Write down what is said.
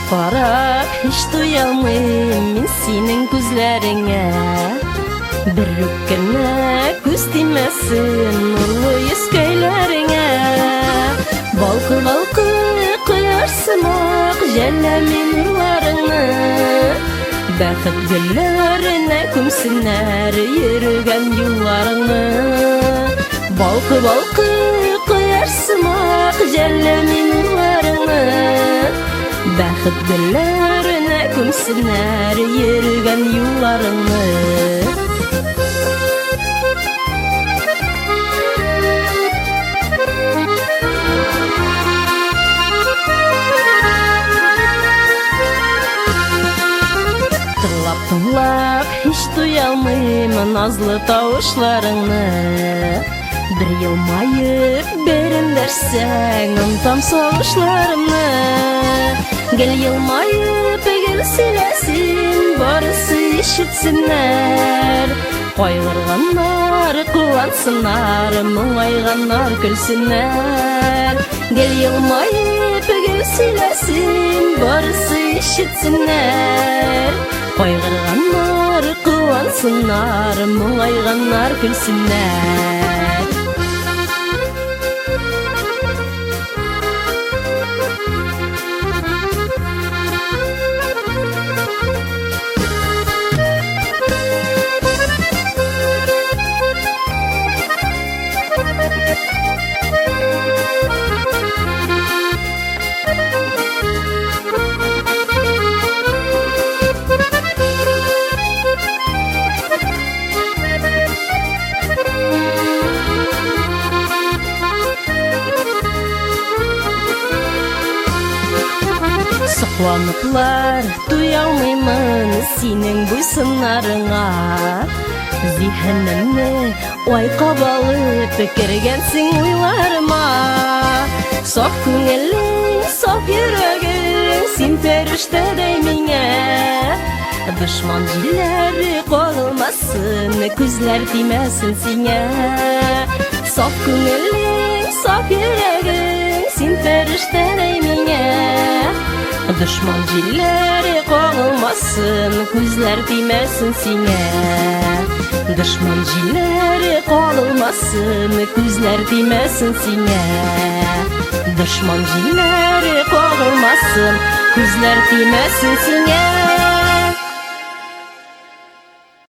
Qarab hiç duyalmayım men senin gözlerine. Bir rüküne göz değmesin nurlu yüz köylerine. Balkı balkı kıyarsımak jellemin nurlarını. Bəxit güllərine kumsinler yürügen yollarını. Balkı balkı kıyarsımak jellemin nurlarını. Bəxit güllərine kumsinler yürügen yollarını. Tınlap hiç duyalmayım nazlı tavuşlarını. Bir yılmayıp berin dersen untam soğuşlarımı. Gel yılmayıp gel silesin barısı işitsinler. Koygırganlar kuvansınlar muğayganlar gülsünler. Gel yılmayıp gel silesin barısı işitsinler. Koygırganlar kuvansınlar muğayganlar gülsünler. Saklanıplar duyalmayman senin bu sınarına. Zihnimni oyqa balıp kirgensin uylarıma. Saf köngülün, saf yüreğin sen perişte deymine. Düşman cilleri kolmasın, gözler demesin sine. Saf köngülün, saf yüreğin sen perişte deymine. Düşman cilleri kovulmasın, gözler demesin sine. Düşman cilleri kovulmasın, gözler demesin sine. Düşman cilleri kovulmasın, gözler demesin sine.